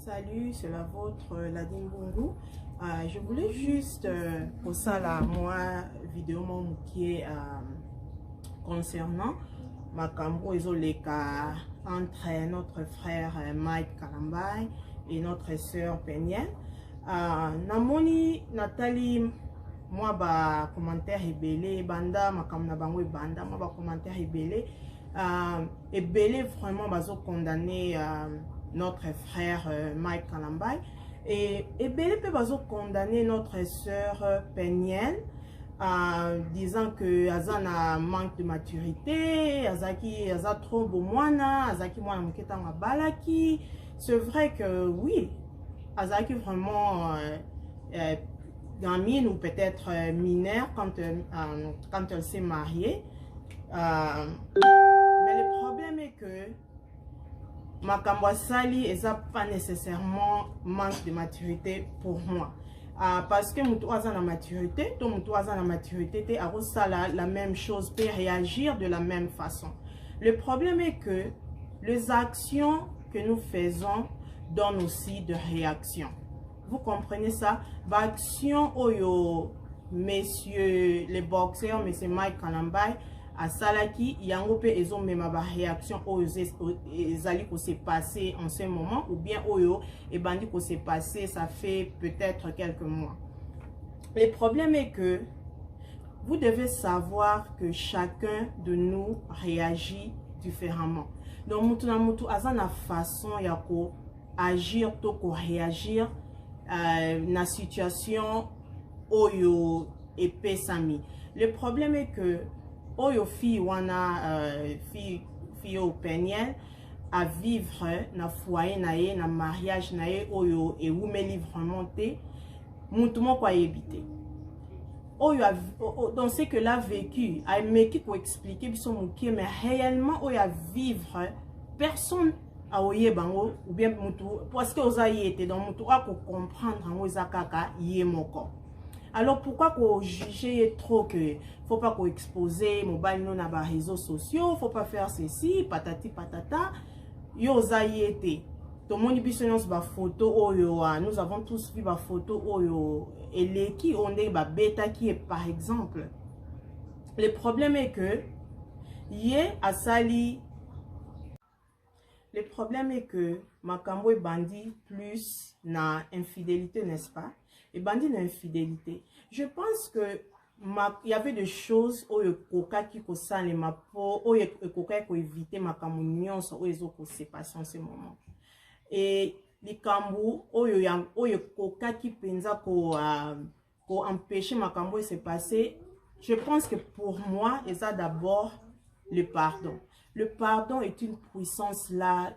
Salut, c'est la vôtre Ladine Bongo. Je voulais juste pour ça là, moi vidéo mon qui est concernant ma cambo ezoleka entre notre frère Mike Kalambay et notre sœur Peniel. Namoni Nathalie moi ba commentaire rebelle banda makam na bango banda moi ba commentaire rebelle vraiment bazo condamner notre frère Mike Kalambay et belé peut bazo condamner notre sœur Peniel disant que Azana manque de maturité, Azaki Aza trop beau moana, Azaki moana muketa balaki. C'est vrai que oui, Azaki vraiment gamine ou peut-être mineure quand elle s'est mariée. Mais le problème est que Makambo Sali n'est pas nécessairement manque de maturité pour moi. Parce que nous avons la maturité, la même chose, peut réagir de la même façon. Le problème est que les actions que nous faisons donnent aussi de réactions. Vous comprenez ça? L'action, messieurs les boxeurs, monsieur Mike Kalambay, à Salaki, yango pe ezo mema ba réaction ezali ko s'est passé en ce moment ou bien oyo et bandi ko s'est passé ça fait peut-être quelques mois. Le problème est que vous devez savoir que chacun de nous réagit différemment. Donc mutu na mutu azana façon ya ko agir to ko réagir na situation oyo epesami. Le problème est que Oyo fi wana fi au Peniel à vivre na foyer nae na mariage nae oyo et ou me vraiment te mutu moko ayebite oyo dans ce que l'a vécu a meki ko expliquer biso mukie mais réellement oyo à vivre personne a oye bango ou bien mutu parce que ozayi était dans mutu a ko comprendre ngo zakaka yemoko. Alors pourquoi qu'on juge trop que faut pas qu'on exposer mobile non à les réseaux sociaux, faut pas faire ceci, patati patata. Yo zaïete. Tout le monde bisonance ba photo oyo. Nous avons tous vu ba photo oyo et les qui on est ba bêta qui est par exemple. Le problème est que yé a sali. Le problème est que makambo est bandit plus na infidélité, n'est-ce pas? Et bandit d'infidélité. Je pense que il y avait des choses où le coca qui kosa les ma peau, où le coca qui éviter ma communion, où les autres se passent en ce moment. Et les cambou, où le coca qui pensa ko empêcher ma cambo de se passer. Je pense que pour moi, il y a d'abord le pardon. Le pardon est une puissance là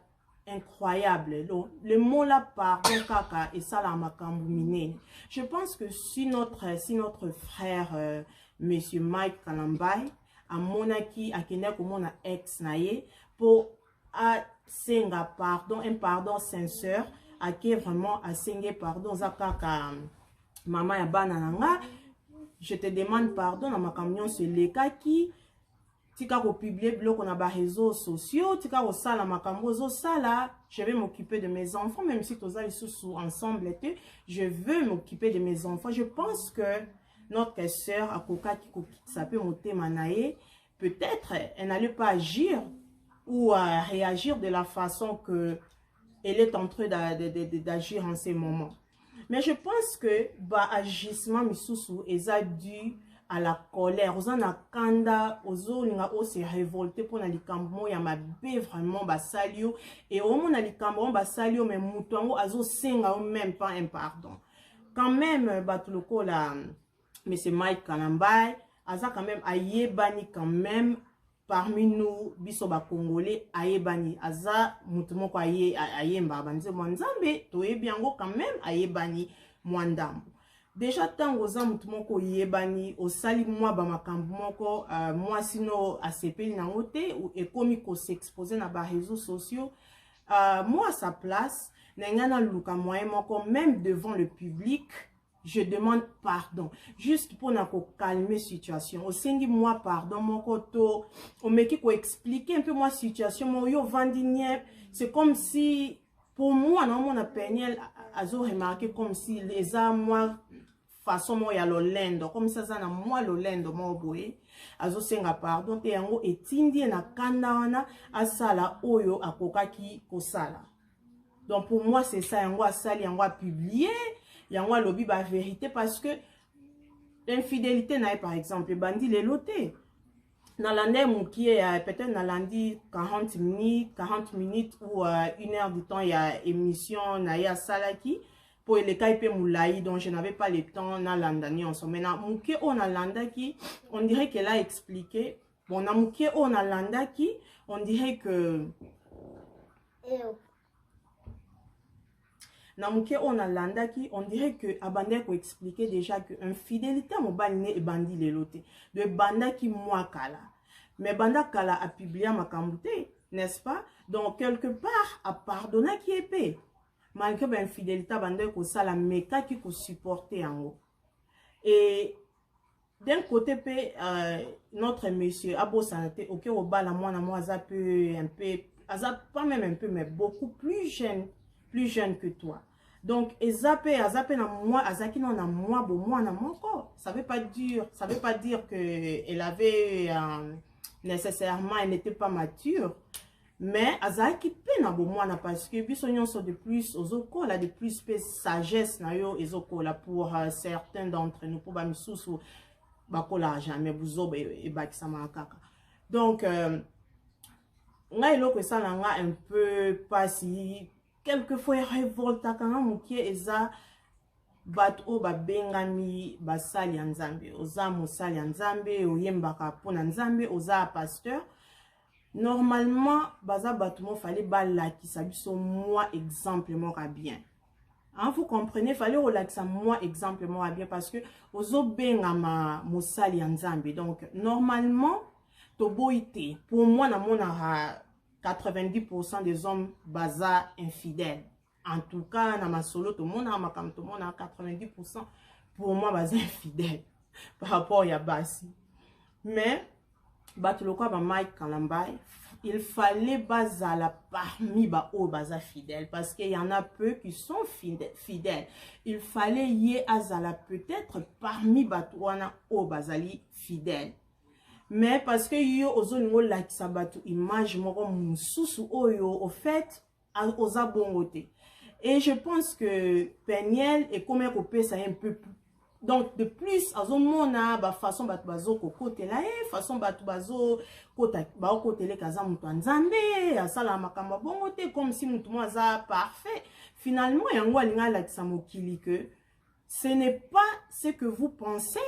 incroyable. Le mot là pardon kaka et ça la makambumine. Je pense que si notre frère monsieur Mike Kalambay a monaki a kenya comme mon ex naie pour a senga pardon un pardon sincère a qui vraiment a senga pardon zakaka maman ya banananga je te demande pardon na makamyon se leka qui tika ko publier blog on a ba réseaux sociaux tika ko sala makambo zo sala je vais m'occuper de mes enfants même si tous les sous ensemble étaient je veux m'occuper de mes enfants. Je pense que notre sœur a koka qui ça peut monter manae peut-être elle n'allait pas agir ou réagir de la façon que elle est en train d'agir en ces moments. Mais je pense que ba agissement misusu eza dû à la colère, aux anakanda, aux olinga o se révolter pour na likambo ya mabe vraiment ba salio et au mon na likambo ba salio mais mutango azo senga même pas un pardon. Quand même batuloko la monsieur Mike Kalambay aza quand même ayebani quand même parmi nous biso ba congolais ayebani aza mutumo ko ayemba banze mwanzambe to yebiango quand même ayebani mwandambo. Déjà tango za mutu moko yebani osali mwa ba makambo moko moi sino asepeli na ngote ou ekomi ko s'exposer na ba réseaux sociaux moi à sa place na ngana luka moyen moko même devant le public je demande pardon juste pour na ko calmer situation osengi moi pardon moko to o meki ko expliquer un peu moi situation mo yo vandinier c'est comme si Pour moi, non, mon Peniel a remarqué comme si les moi façon moi ya lolendo comme ça na moi lolendo mo boye azo senga pardon te yango etindi na kanda wana asala oyo akokaki kosala. Donc pour moi c'est ça yango asali yango a publier yango alobi ba vérité parce que l'infidélité na par exemple bandi les loté na l'année qui est peut-être na lundi 40 minutes ou 1 heure du temps il y a émission na ya salaki pour les cas moulaï donc je n'avais pas le temps na landani en somme na muke on a landaki on dirait qu'elle a expliqué bon na muke on a landaki on dirait que na muke on a landaki on dirait que abandé pour expliquer déjà que infidélité mobile et bandi les loté de banda qui moi kala mais banda kala a publié ma kambuté n'est-ce pas donc quelque part à pardonner qui est paix malgré l'infidélité bande ko sala meka qui ko supporter en haut et d'un côté notre monsieur abo santé OK au bas la moi ça peut un peu pas même un peu mais beaucoup plus jeune que toi donc ezapé na moi azaki non na moi bon moi na moko ça veut pas dire que elle avait nécessairement elle n'était pas mature. Mais azaki pena bo mwana parce que biso nyonso de plus ozoko la de plus sagesse na yo ezoko la pour certains d'entre nous pour ba misusu bakola jamais buzo e bakisa makaka. Donc nga eloko ça nga un peu pas si quelquefois révolta quand mukie eza bat o ba bengami basali nzambe oza mosali nzambe oyembaka pona nzambe oza pasteur. Normalement, baza batumo fallait balakisa biso moi exemple mora bien. Hein, vous comprenez, fallait relaxer moi exemple mora bien parce que ozo bengama mosali nzambe. Donc normalement, toboité pour moi na mona 90% des hommes baza infidèles. En tout cas, na masolo to mona makam to mona 90% pour moi baza infidèles par rapport ya basi. Mais Batulokwa ba Mike Kalambai, il fallait bazala parmi ba o baza fidèles parce qu'il y en a peu qui sont fidèles. Il fallait y azala peut-être parmi batouana o bazali fidèles. Mais parce que yo ozoningo la kisabatu image moko mususu oyo au fait oza bongote. Et je pense que Peniel est comme un peu plus. Donc de plus azomona ba façon batu bazo kokote la façon batu bazo kota ba kote le kaza mutu nzambe asala makamba bongo te comme si mutu mo aza parfait. Finalement yango alinga la tsamokili que ce n'est pas ce que vous pensez.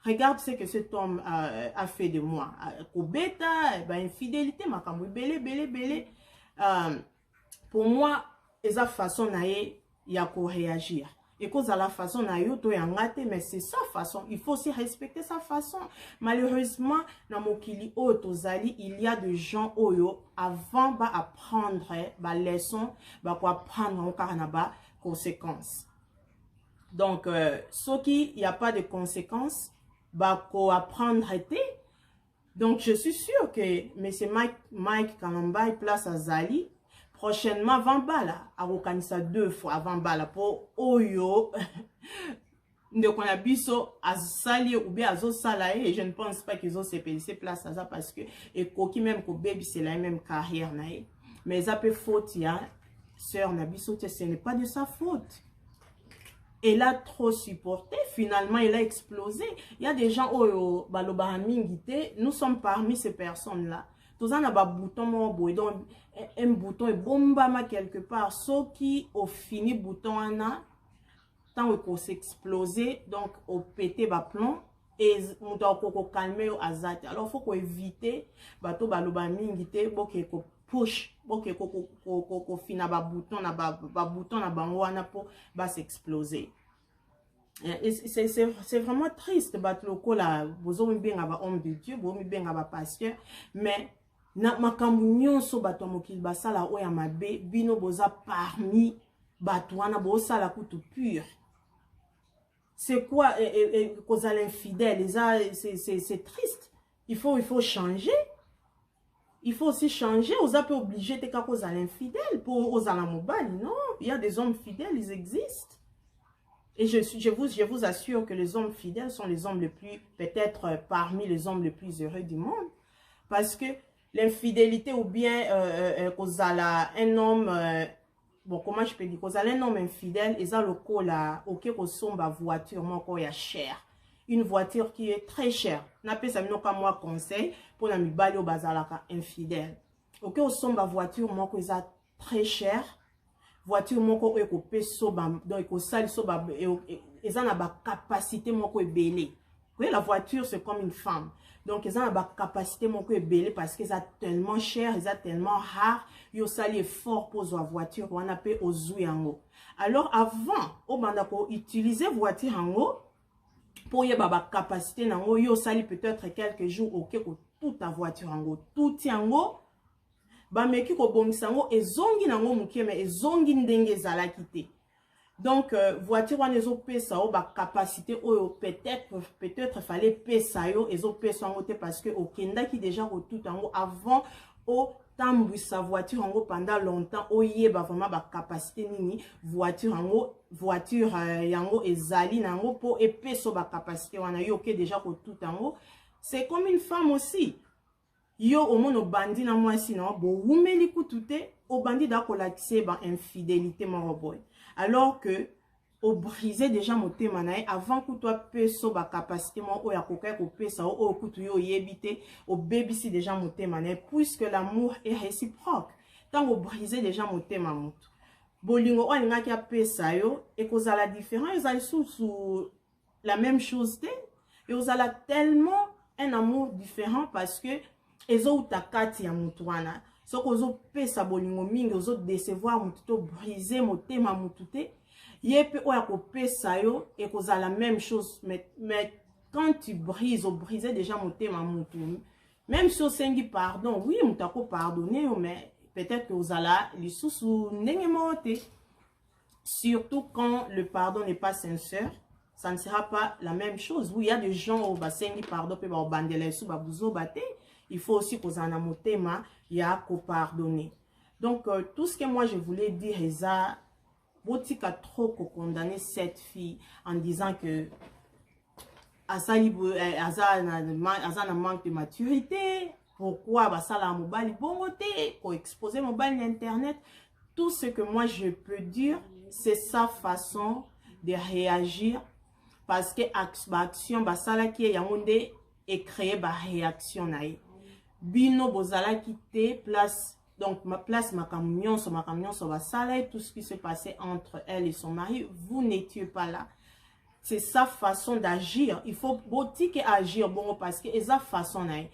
Regarde ce que cet homme a fait de moi. Kobeta ba infidélité makambo belé. Pour moi eza façon naé ya ko réagir. Et cause à la façon na yo to yangate mais c'est sa façon il faut aussi respecter sa façon malheureusement na mokili o tozali il y a des gens oyo avant ba apprendre ba leçon ba ko apprendre encore na ba conséquences donc ce qui il y a pas de conséquences ba ko apprendre été donc je suis sûr que monsieur Mike Kalambai place à Zali prochainement 20 balles à rekanisa 2 fois 20 balles pour oyo de qu'on a biso azali ou bien azo salaye et je ne pense pas qu'ils ont ces places à ça parce que et koki même ko baby c'est la même carrière nae mais ça peut faute ya sœur nabiso ce n'est pas de sa faute. Elle a trop supporté, finalement elle a explosé. Il y a des gens oyo baloba mingité, nous sommes parmi ces personnes là. Tous en a un bouton mon boy donc un bouton et bombama quelque part ce qui au fini bouton ana tant qu'on s'exploser donc au pété ba plomb et on doit calmer au azat alors faut qu'on éviter bato baloba mingité boke ko push boke ko fina ba bouton na bango wana pour ba s'exploser. C'est vraiment triste battre le col là vous avez bien avoir homme de Dieu vous avez bien avoir pasteur mais na makambu nyonso bato mokili basala oya mabe bino boza parmi bato wana bosala kutu pur. C'est quoi cause à l'infidèle c'est triste. Il faut changer. il faut aussi changer. Vous êtes obligé de cause à l'infidèle pour aux alamobali. Non, il y a des hommes fidèles, ils existent. Et je vous assure que les hommes fidèles sont les hommes les plus, peut-être parmi les hommes les plus heureux du monde. Parce que l'infidélité ou bien un homme, bon, comment je peux dire, un homme infidèle, ils ont le coup là, ok, somba voiture, moi, quoi, il y a cher. Une voiture qui est très chère. N'appelle ça pas moi conseil pour la mibali au bazalaka infidèle. Ok, somba voiture, moi, quoi, ils ont très cher. Voiture moko eko peso donc eko sali so ba eza na ba capacité moko ebele. Oui, la voiture c'est comme une femme. Donc eza na ba capacité moko ebele parce que ça tellement cher, eza tellement rare, yo sali effort pour la voiture on appelle ozu yango. Alors avant, o banda ko utiliser voiture yango pour y ba capacité nango yo sali peut-être quelques jours OK ko toute ta voiture yango, tout yango ba meki ko bongisa ngo ezongi nango mukie mais ezongi ndenge ezalaki te. Donc voiture wana ezopesa o ba capacité oyo peut-être fallait pesa yo ezopesa ngo te parce que okendaki déjà ko tout yango avant o tambwisa voiture yango pendant longtemps oyeba vraiment ba capacité nini voiture yango ezali nango po epeso ba capacité wana yo ke déjà ko tout yango. C'est comme une femme aussi. Yo au moins bandi na moi sinon bo wumeli kutute au bandi da kolakise ba infidélité mon boy. Alors que au briser déjà motema na avant que toi peso ba capacité mo o ya kokai ko pesa o kutu yo yebite au baby si déjà motema na puisque l'amour est réciproque. Tant au briser déjà motema mutu. Bolingo o ninga ki pesa yo et cause la différence ils sous la même chose te et vous allez tellement un amour différent parce que ezo utakati ya mutu wana soko ozo pesa bolingo mingi ozo décevoir mutu to briser motema mutu te yepe oya ko pesa yo et koza la même chose mais quand tu brises o briser déjà motema mutu même si o sengi pardon oui mutako pardonner mais peut-être que ozala lisusu ndenge mote surtout quand le pardon n'est pas sincère. Ça ne sera pas la même chose. Oui, il y a des gens au basengi pardon pe ba bandela sou ba buzo bate. Il faut aussi que en amotema il y a qu'au pardonner. Donc tout ce que moi je voulais dire Eza botika trop condamner cette fille en disant que Azali Azana manque de maturité. Pourquoi basala mobile bongote ko exposer mobile internet. Tout ce que moi je peux dire c'est sa façon de réagir parce que action basala qui est yonde et créer ba réaction naïe. Bino bozala quitté place donc ma place ma camion sur basala et tout ce qui s'est passé entre elle et son mari, vous n'étiez pas là. C'est sa façon d'agir. Il faut boutique agir bon parce que sa façon naïe.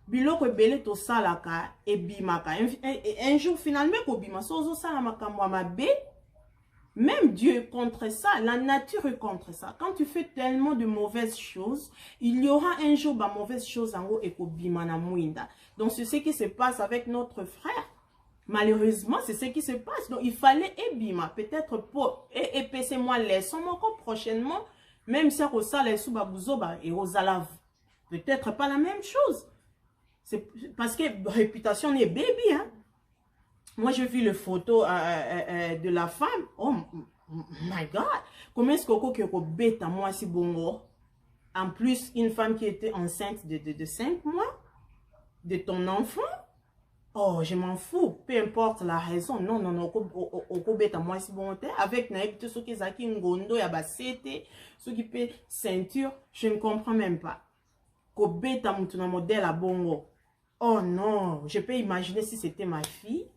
Biloko belé to salaka et bimaka un jour finalement ko bima sozo sala makamwa mabe. Même Dieu est contre ça, la nature est contre ça. Quand tu fais tellement de mauvaises choses, il y aura un jour de mauvaises choses en haut et ko bimana muinda. Donc c'est ce qui se passe avec notre frère. Malheureusement, c'est ce qui se passe. Donc il fallait ebima peut-être pour épaisser moi laissons-moi prochainement même si on ça les sous-babouzoba et osala peut-être pas la même chose. C'est parce que réputation n'est baby hein. Moi, j'ai vu les photos de la femme. Oh my God! Comment est-ce que bête à moi si bon? En plus, une femme qui était enceinte de 5 mois de ton enfant. Oh, je m'en fous. Peu importe la raison. Non, non, non. Bête à moi si bon. Avec naïveté, ceux qui zaki ngondo, ya basete, ceux qui paient ceinture, je ne comprends même pas. Ko bête à mon modèle à bongo. Oh non, je peux imaginer si c'était ma fille.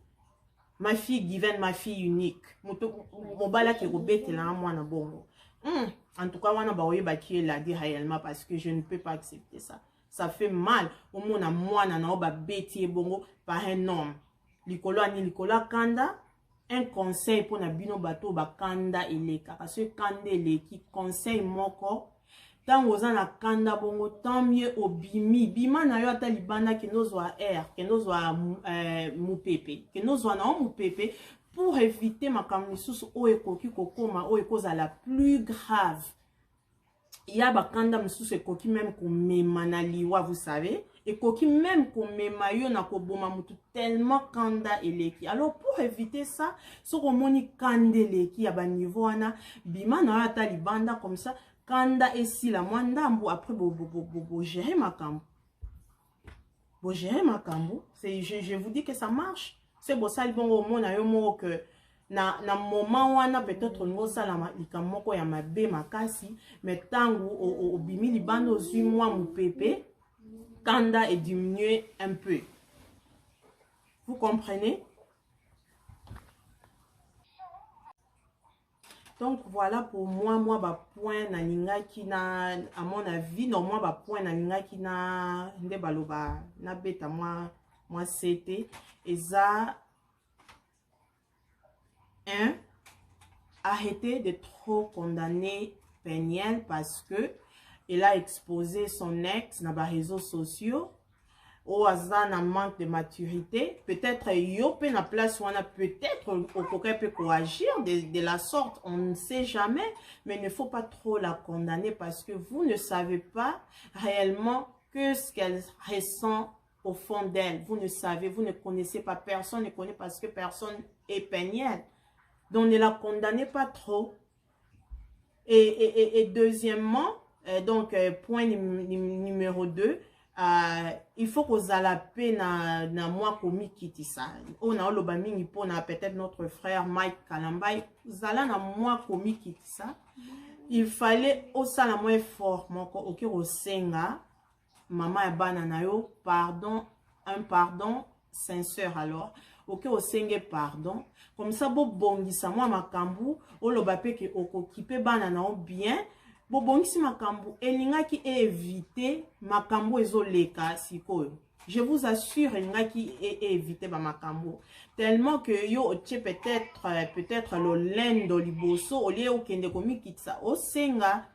Ma fille divine, ma fille unique. Mon bala qui robette là, moi na bongo. En tout cas, wana baoye baki l'a dit réellement parce que je ne peux pas accepter ça. Ça fait mal. Au moins na moi na oba beti bongo par un homme. Likolo ani likola kanda. Un conseil pour na bino bato ba kanda eleka parce que kanda eleki conseil moko. Tant aux na kanda bongo tant mieux au bimi bima na yo ata libanda que nos oa air que nos oa mupepe que nos oa na mupepe pour éviter ma kamisusu o ekoki kokoma o ekoza la plus grave. Il y a ba kanda mususu ekoki même ko memana liwa vous savez et koki même komema yo na koboma mutu tellement kanda eleki. Alors pour éviter ça, so komoni kanda eleki ya ba niveau wana bima na ata libanda comme ça kanda esila mwandambu après bo gérer makambo. Bo gérer makambo, c'est je vous dis que ça marche. C'est bon ça bon au monde yo mo que na moment wana peut-être ngo sala likamoko ya mabe makasi mais tangu au bimi libanda ozui moi mu pepe kanda est diminué un peu. Vous comprenez? Donc voilà pour moi ba point na ninga qui na à mon avis non moi ba point na ninga qui na nde baloba na beta moi c'était et ça arrêtez de trop condamner Peniel parce que il a exposé son ex dans les réseaux sociaux au hasard un manque de maturité. Peut-être yo pe na place où on a peut-être au peut coagir de la sorte, on ne sait jamais, mais il ne faut pas trop la condamner parce que vous ne savez pas réellement que ce qu'elle ressent au fond d'elle. Vous ne savez, vous ne connaissez pas, personne ne connaît parce que personne est Peniel. Donc ne la condamnez pas trop. Et deuxièmement, donc point numéro 2, il faut que vous la paix na moi komi kiti ça. On a le bamingi pour na peut-être notre frère Mike Kalambay, vous allez na moi komi kiti ça. Il fallait au sala moins fort mon OK au senga maman et banana yo pardon, un pardon sincère alors. OK au senga pardon. Comme ça bo bongisa moi makambu o lo bape ke okokipe banana o bien. Bo bongisi makambu elinga ki éviter makambu ezoleka sikoyo. Je vous assure elinga ki éviter ba makambu tellement que yo otie peut-être lo lendo liboso au lieu au kende komi kitsa o senga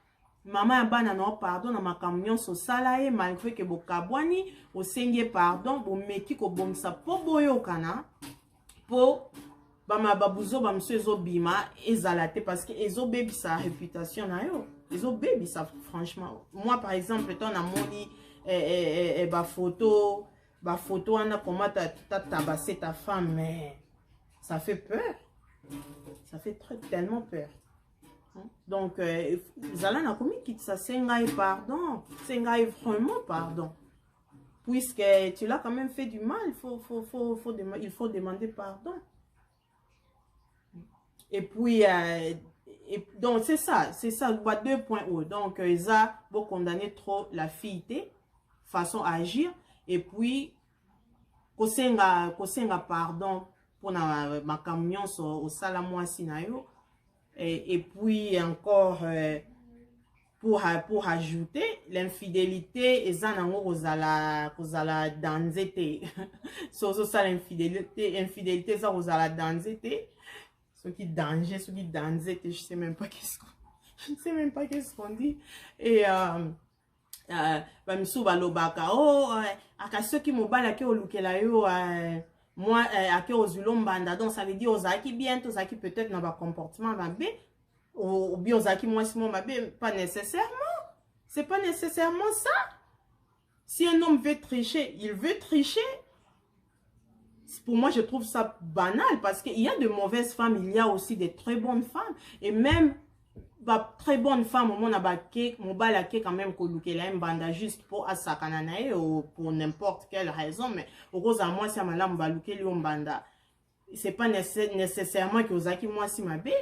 maman ya banana o pardon na makambu nyonso sala ye malgré que bo kabwani o senge pardon bo meki ko bongisa po boyokana po bama babuzo bamso ezo bima ezalate parce que ezo baby sa réputation na yo ezo baby ça franchement moi par exemple ton amoni ba photo wana comment t'as tabassé ta femme mais ça fait peur, ça fait tellement peur. Donc zala na komi kit ça sengai pardon sengai vraiment pardon puisque tu l'as quand même fait du mal, il faut demander pardon. Et puis, donc c'est ça, 2.0. Donc, ils ont condamné trop la fille, façon à agir. Et puis, kosenga pardon pour ma camion au salamoi sinayo. Et puis, encore, pour ajouter, l'infidélité, ils ont osala danzete. So ça, l'infidélité, ça osala danzete. Ce qui danger, ce qui danger, je sais même pas qu'est-ce qu'on dit. Et bamisu balobaka oh aka soki mobala ke olukela yo moi ake ozulombanda donc ça veut dire ozaki bien ozaki peut-être dans ba comportement mabe ou bien ozaki moi si mon mabe pas nécessairement. C'est pas nécessairement ça. Si un homme veut tricher, il veut tricher. Pour moi, je trouve ça banal parce qu'il y a de mauvaises femmes, il y a aussi de très bonnes femmes. Et même, très bonnes femmes, on a baqué, on a quand même un banda juste pour asakananae ou pour n'importe quelle raison. Mais au rose à moi, si on a baluké le banda, c'est pas nécessairement que Ozaki moi si ma bé.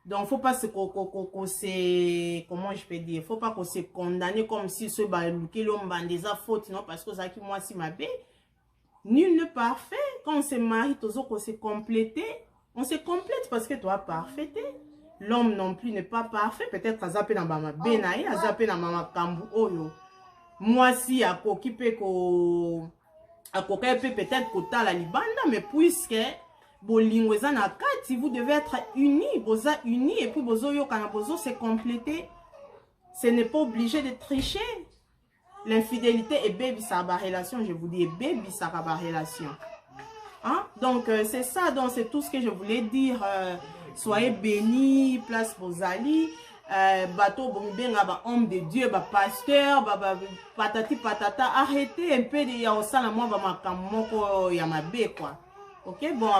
Donc, faut pas comment je peux dire, faut pas qu'on se condamne comme si ce baluké le banda des fautes, non, parce que Ozaki moi si ma bé. Nul n'est parfait. Quand on se marie, on se complète. On se complète parce que toi, parfait. L'homme non plus n'est pas parfait. Peut-être à zapper dans ma benaï, à zapper dans ma kambu oyo. Moi, si à kokipe ko à kokipe peut-être kota la libanda, mais puisque bolingweza na kati, vous devez être unis, boza unis et puis bozo yo kana bozo se compléter. Ce n'est pas obligé de tricher. L'infidélité est baby sa relation, je vous dis, baby sa relation. Hein? Donc, c'est ça, donc c'est tout ce que je voulais dire. Soyez bénis, place vos alliés. bateau bomibenga ba homme de Dieu ba pasteur ba patati patata arrêtez un peu de ya osala moi ba makamoko ya mabe quoi. OK bon